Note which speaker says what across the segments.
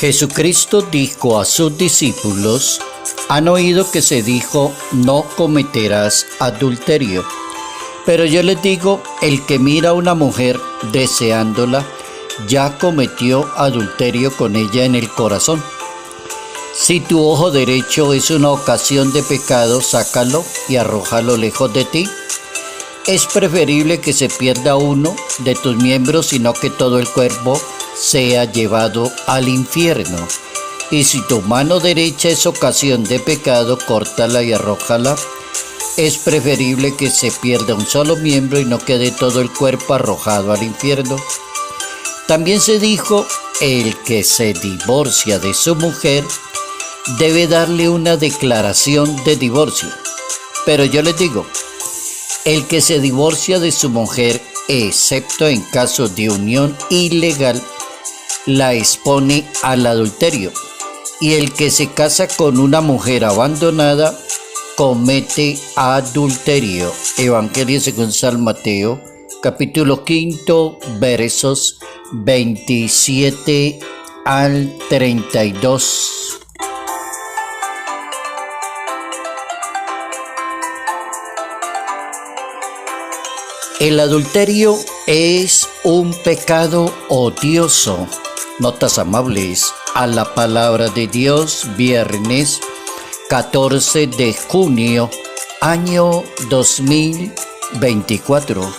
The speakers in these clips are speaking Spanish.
Speaker 1: Jesucristo dijo a sus discípulos: han oído que se dijo, no cometerás adulterio. Pero yo les digo, el que mira a una mujer deseándola, ya cometió adulterio con ella en el corazón. Si tu ojo derecho es una ocasión de pecado, sácalo y arrójalo lejos de ti. Es preferible que se pierda uno de tus miembros, sino que todo el cuerpo sea llevado al infierno. Y si tu mano derecha es ocasión de pecado, córtala y arrójala. Es preferible que se pierda un solo miembro y no quede todo el cuerpo arrojado al infierno. También se dijo, el que se divorcia de su mujer debe darle una declaración de divorcio. Pero yo les digo, el que se divorcia de su mujer, excepto en caso de unión ilegal, la expone al adulterio. Y el que se casa con una mujer abandonada, comete adulterio. Evangelio según San Mateo, capítulo 5, versos 27 al 32. El adulterio es un pecado odioso. Notas amables a la palabra de Dios, viernes 14 de junio, año 2024.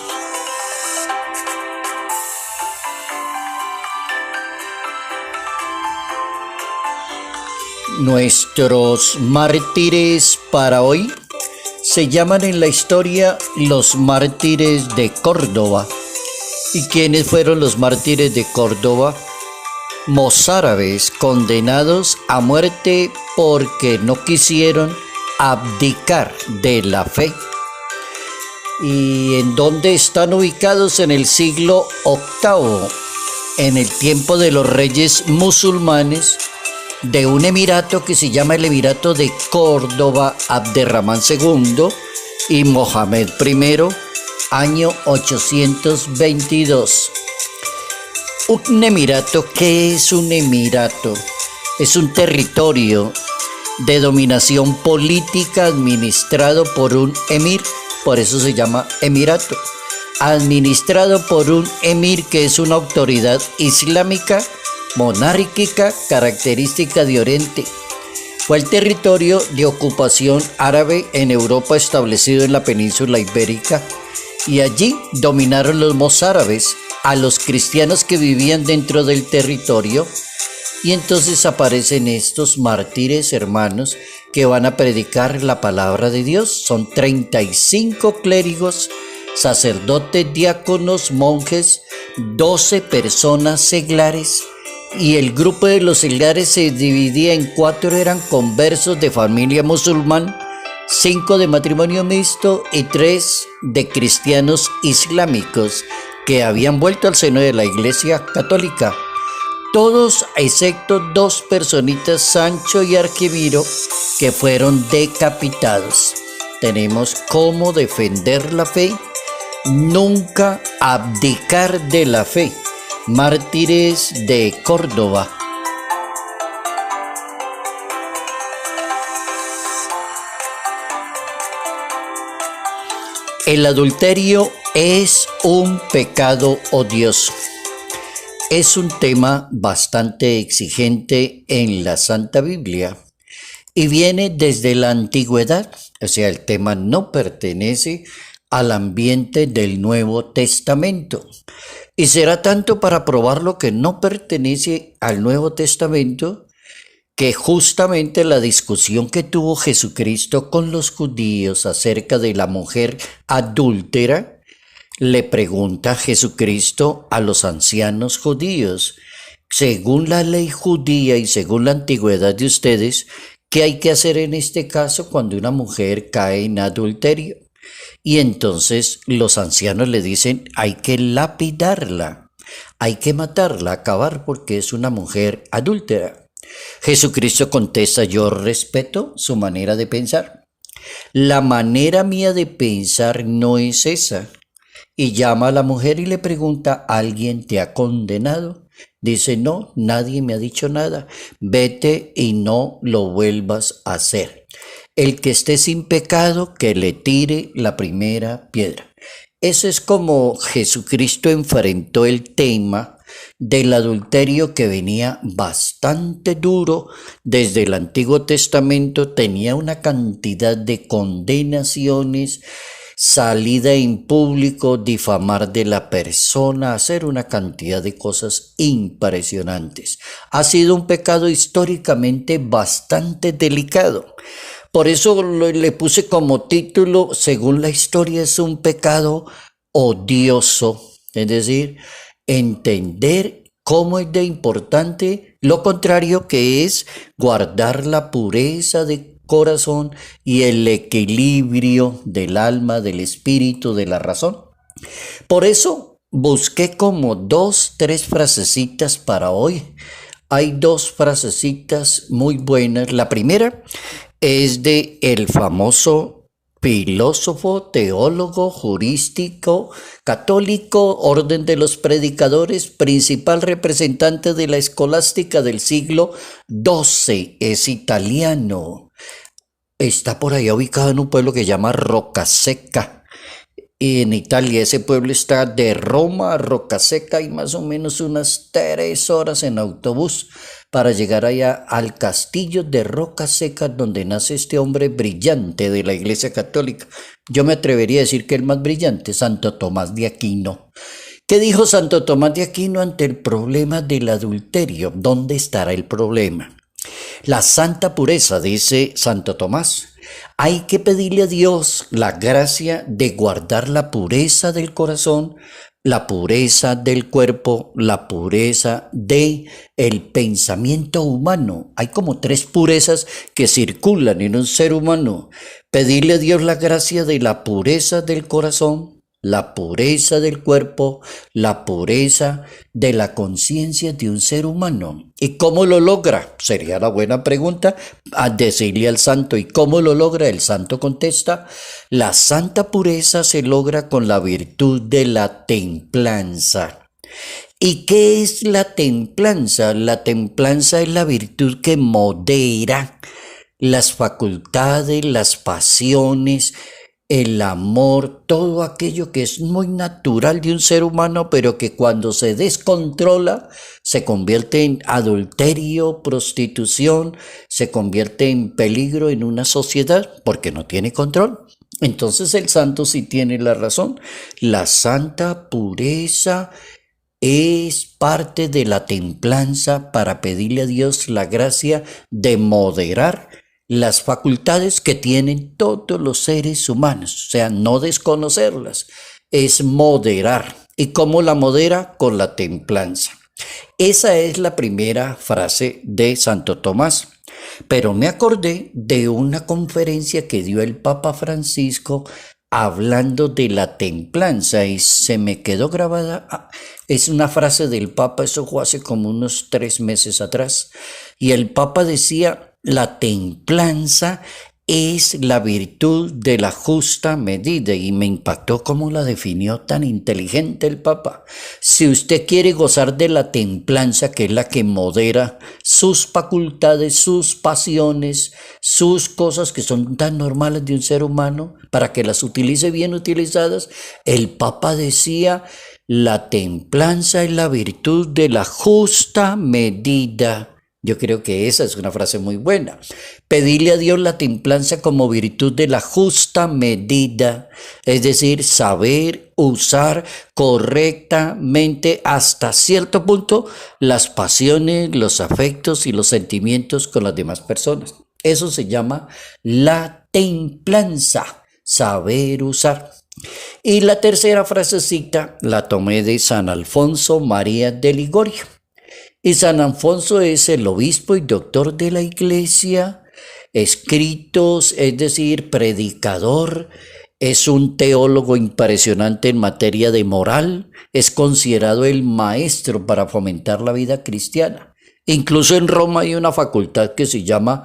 Speaker 1: Nuestros mártires para hoy se llaman en la historia los mártires de Córdoba. ¿Y quiénes fueron los mártires de Córdoba? Mozárabes, condenados a muerte porque no quisieron abdicar de la fe. ¿Y en dónde están ubicados? En el siglo VIII, en el tiempo de los reyes musulmanes de un emirato que se llama el Emirato de Córdoba, Abderramán II y Mohamed I, año 822. Un emirato, ¿qué es un emirato? Es un territorio de dominación política administrado por un emir, por eso se llama emirato. Administrado por un emir que es una autoridad islámica monárquica característica de Oriente. Fue el territorio de ocupación árabe en Europa establecido en la península ibérica y allí dominaron los mozárabes a los cristianos que vivían dentro del territorio, y entonces aparecen estos mártires, hermanos, que van a predicar la palabra de Dios. Son 35 clérigos, sacerdotes, diáconos, monjes, 12 personas seglares, y el grupo de los seglares se dividía en 4, eran conversos de familia musulmán, 5 de matrimonio mixto y 3 de cristianos islámicos que habían vuelto al seno de la Iglesia Católica. Todos excepto 2 personitas, Sancho y Arquimiro, que fueron decapitados. Tenemos cómo defender la fe, nunca abdicar de la fe. Mártires de Córdoba. El adulterio es un pecado odioso. Es un tema bastante exigente en la Santa Biblia y viene desde la antigüedad. O sea, el tema no pertenece al ambiente del Nuevo Testamento. Y será tanto para probar lo que no pertenece al Nuevo Testamento, que justamente la discusión que tuvo Jesucristo con los judíos acerca de la mujer adúltera, le pregunta Jesucristo a los ancianos judíos: según la ley judía y según la antigüedad de ustedes, ¿qué hay que hacer en este caso cuando una mujer cae en adulterio? Y entonces los ancianos le dicen: hay que lapidarla, hay que matarla, acabar, porque es una mujer adúltera. Jesucristo contesta: yo respeto su manera de pensar. La manera mía de pensar no es esa. Y llama a la mujer y le pregunta: ¿alguien te ha condenado? Dice, no, nadie me ha dicho nada. Vete y no lo vuelvas a hacer. El que esté sin pecado, que le tire la primera piedra. Eso es como Jesucristo enfrentó el tema del adulterio, que venía bastante duro desde el Antiguo Testamento. Tenía una cantidad de condenaciones, salida en público, difamar de la persona, hacer una cantidad de cosas impresionantes. Ha sido un pecado históricamente bastante delicado. Por eso le puse como título, según la historia, es un pecado odioso. Es decir, entender cómo es de importante lo contrario, que es guardar la pureza de corazón y el equilibrio del alma, del espíritu, de la razón. Por eso busqué como 2, 3 frasecitas para hoy. Hay 2 frasecitas muy buenas. La primera es de el famoso filósofo, teólogo, jurístico, católico, orden de los predicadores, principal representante de la escolástica del siglo XII. Es italiano. Está por allá ubicado en un pueblo que se llama Roccasecca. Y en Italia, ese pueblo está de Roma a Roccasecca, y más o menos unas 3 horas en autobús para llegar allá al castillo de Roccasecca, donde nace este hombre brillante de la Iglesia Católica. Yo me atrevería a decir que el más brillante, Santo Tomás de Aquino. ¿Qué dijo Santo Tomás de Aquino ante el problema del adulterio? ¿Dónde estará el problema? La santa pureza, dice Santo Tomás. Hay que pedirle a Dios la gracia de guardar la pureza del corazón, la pureza del cuerpo, la pureza del pensamiento humano. Hay como 3 purezas que circulan en un ser humano. Pedirle a Dios la gracia de la pureza del corazón, la pureza del cuerpo, la pureza de la conciencia de un ser humano. ¿Y cómo lo logra? Sería la buena pregunta a decirle al santo. ¿Y cómo lo logra? El santo contesta, la santa pureza se logra con la virtud de la templanza. ¿Y qué es la templanza? La templanza es la virtud que modera las facultades, las pasiones, el amor, todo aquello que es muy natural de un ser humano, pero que cuando se descontrola se convierte en adulterio, prostitución, se convierte en peligro en una sociedad porque no tiene control. Entonces el santo sí tiene la razón. La santa pureza es parte de la templanza para pedirle a Dios la gracia de moderar las facultades que tienen todos los seres humanos, o sea, no desconocerlas, es moderar. ¿Y cómo la modera? Con la templanza. Esa es la primera frase de Santo Tomás. Pero me acordé de una conferencia que dio el Papa Francisco hablando de la templanza y se me quedó grabada. Es una frase del Papa, eso fue hace como unos 3 meses atrás. Y el Papa decía, la templanza es la virtud de la justa medida, y me impactó cómo la definió tan inteligente el Papa. Si usted quiere gozar de la templanza, que es la que modera sus facultades, sus pasiones, sus cosas que son tan normales de un ser humano, para que las utilice bien utilizadas, el Papa decía, la templanza es la virtud de la justa medida. Yo creo que esa es una frase muy buena. Pedirle a Dios la templanza como virtud de la justa medida, es decir, saber usar correctamente hasta cierto punto las pasiones, los afectos y los sentimientos con las demás personas. Eso se llama la templanza, saber usar. Y la tercera frasecita la tomé de San Alfonso María de Ligorio. Y San Alfonso es el obispo y doctor de la Iglesia, escritos, es decir, predicador, es un teólogo impresionante en materia de moral, es considerado el maestro para fomentar la vida cristiana. Incluso en Roma hay una facultad que se llama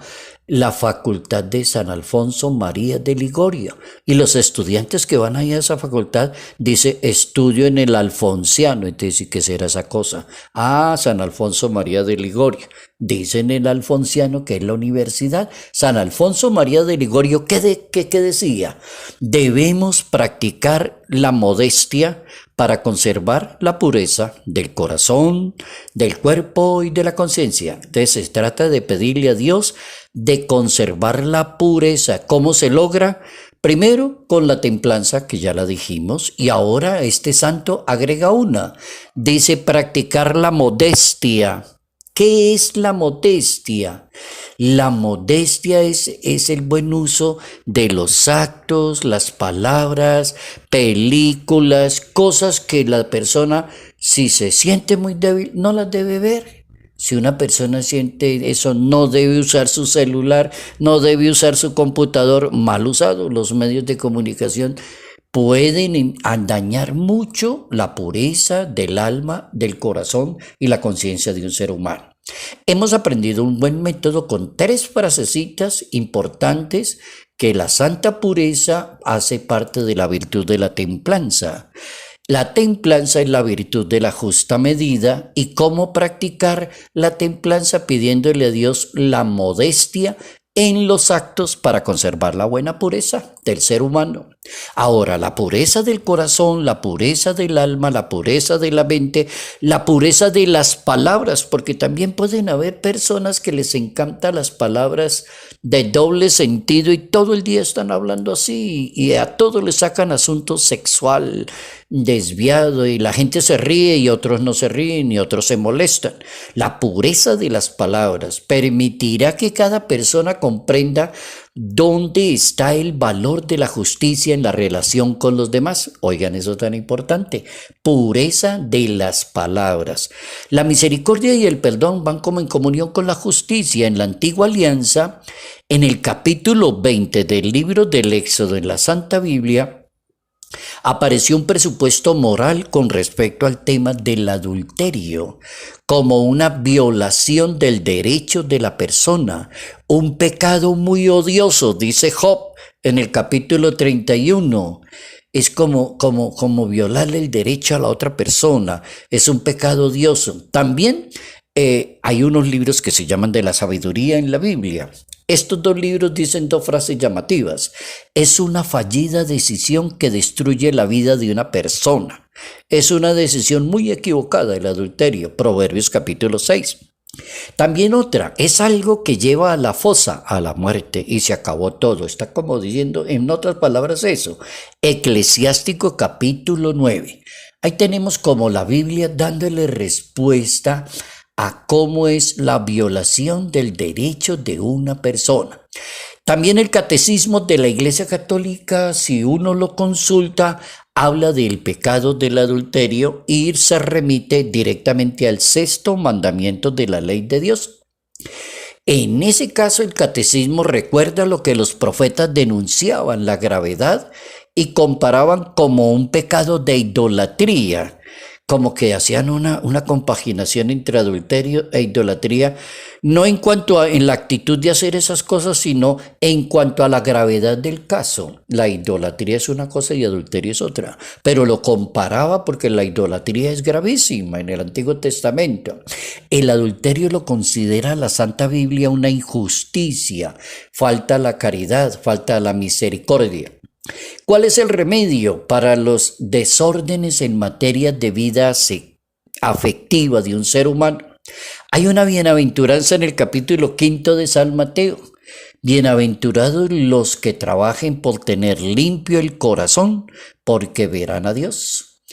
Speaker 1: la facultad de San Alfonso María de Ligorio. Y los estudiantes que van ahí a esa facultad dice estudio en el Alfonciano. Entonces, ¿qué será esa cosa? Ah, San Alfonso María de Ligorio. Dicen el Alfonciano que es la universidad. San Alfonso María de Ligorio, ¿qué decía? Debemos practicar la modestia para conservar la pureza del corazón, del cuerpo y de la conciencia. Entonces se trata de pedirle a Dios de conservar la pureza. ¿Cómo se logra? Primero con la templanza, que ya la dijimos, y ahora este santo agrega una. Dice practicar la modestia. ¿Qué es la modestia? La modestia es el buen uso de los actos, las palabras, películas, cosas que la persona, si se siente muy débil, no las debe ver. Si una persona siente eso, no debe usar su celular, no debe usar su computador mal usado. Los medios de comunicación pueden dañar mucho la pureza del alma, del corazón y la conciencia de un ser humano. Hemos aprendido un buen método con 3 frasecitas importantes que la santa pureza hace parte de la virtud de la templanza. La templanza es la virtud de la justa medida y cómo practicar la templanza pidiéndole a Dios la modestia en los actos para conservar la buena pureza del ser humano. Ahora, la pureza del corazón, la pureza del alma, la pureza de la mente, la pureza de las palabras, porque también pueden haber personas que les encantan las palabras de doble sentido y todo el día están hablando así y a todo le sacan asunto sexual desviado y la gente se ríe y otros no se ríen y otros se molestan. La pureza de las palabras permitirá que cada persona comprenda dónde está el valor de la justicia en la relación con los demás. Oigan, eso tan importante. Pureza de las palabras. La misericordia y el perdón van como en comunión con la justicia. En la antigua alianza, en el capítulo 20 del libro del Éxodo en la Santa Biblia, apareció un presupuesto moral con respecto al tema del adulterio, como una violación del derecho de la persona, un pecado muy odioso, dice Job en el capítulo 31. Es como violarle el derecho a la otra persona, es un pecado odioso. También hay unos libros que se llaman de la sabiduría en la Biblia. Estos 2 libros dicen 2 frases llamativas. Es una fallida decisión que destruye la vida de una persona. Es una decisión muy equivocada el adulterio. Proverbios capítulo 6. También otra, es algo que lleva a la fosa, a la muerte, y se acabó todo. Está como diciendo, en otras palabras, eso. Eclesiástico capítulo 9. Ahí tenemos como la Biblia dándole respuesta a cómo es la violación del derecho de una persona. También el catecismo de la Iglesia Católica, si uno lo consulta, habla del pecado del adulterio y se remite directamente al 6º mandamiento de la ley de Dios. En ese caso, el catecismo recuerda lo que los profetas denunciaban, la gravedad, y comparaban como un pecado de idolatría, como que hacían una compaginación entre adulterio e idolatría, no en cuanto en la actitud de hacer esas cosas, sino en cuanto a la gravedad del caso. La idolatría es una cosa y adulterio es otra, pero lo comparaba porque la idolatría es gravísima en el Antiguo Testamento. El adulterio lo considera la Santa Biblia una injusticia, falta la caridad, falta la misericordia. ¿Cuál es el remedio para los desórdenes en materia de vida afectiva de un ser humano? Hay una bienaventuranza en el capítulo 5 de San Mateo. Bienaventurados los que trabajen por tener limpio el corazón, porque verán a Dios.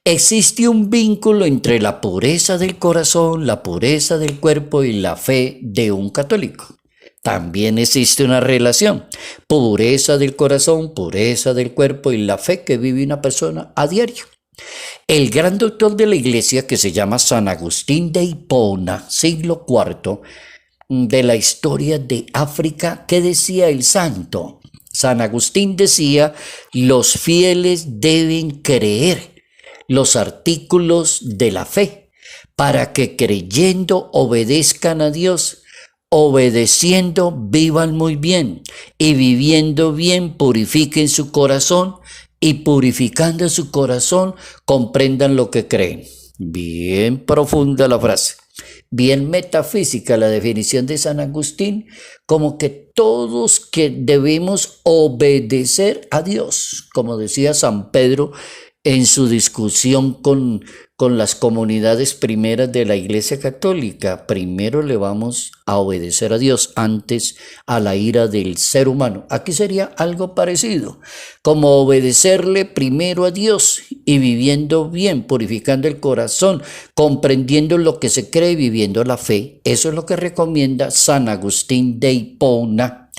Speaker 1: Existe un vínculo entre la pureza del corazón, la pureza del cuerpo y la fe de un católico. También existe una relación, pureza del corazón, pureza del cuerpo y la fe que vive una persona a diario. El gran doctor de la Iglesia, que se llama San Agustín de Hipona, siglo IV, de la historia de África, ¿qué decía el santo? San Agustín decía, los fieles deben creer los artículos de la fe para que creyendo obedezcan a Dios. obedeciendo vivan muy bien, y viviendo bien purifiquen su corazón, y purificando su corazón comprendan lo que creen. Bien profunda la frase, bien metafísica la definición de San Agustín, como que todos que debemos obedecer a Dios, como decía San Pedro en su discusión con las comunidades primeras de la Iglesia Católica. Primero le vamos a obedecer a Dios antes a la ira del ser humano. Aquí sería algo parecido, como obedecerle primero a Dios y viviendo bien, purificando el corazón, comprendiendo lo que se cree y viviendo la fe. Eso es lo que recomienda San Agustín de Hipona.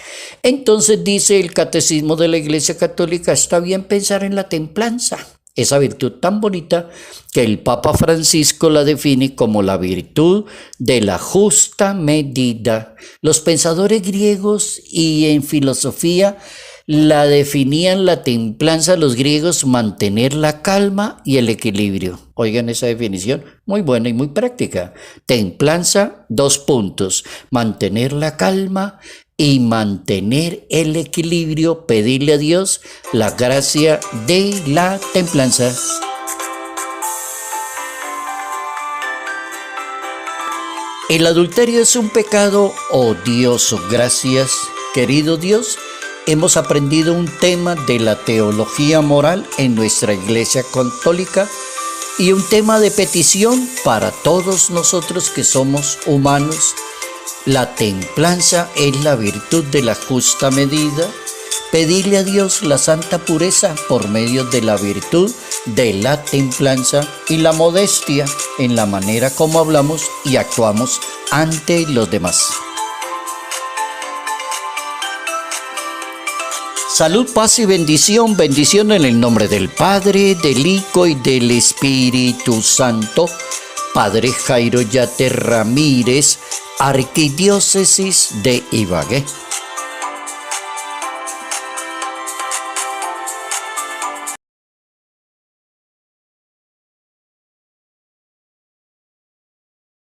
Speaker 1: Entonces dice el Catecismo de la Iglesia Católica, está bien pensar en la templanza, esa virtud tan bonita que el Papa Francisco la define como la virtud de la justa medida. Los pensadores griegos y en filosofía la definían la templanza, los griegos, mantener la calma y el equilibrio. Oigan esa definición, muy buena y muy práctica. Templanza, 2 puntos, mantener la calma y mantener el equilibrio, pedirle a Dios la gracia de la templanza. El adulterio es un pecado odioso. Gracias, querido Dios, hemos aprendido un tema de la teología moral en nuestra Iglesia Católica y un tema de petición para todos nosotros que somos humanos. La templanza es la virtud de la justa medida. Pedirle a Dios la santa pureza por medio de la virtud de la templanza y la modestia en la manera como hablamos y actuamos ante los demás. Salud, paz y bendición. Bendición en el nombre del Padre, del Hijo y del Espíritu Santo. Padre Jairo Yate Ramírez, Arquidiócesis de Ibagué.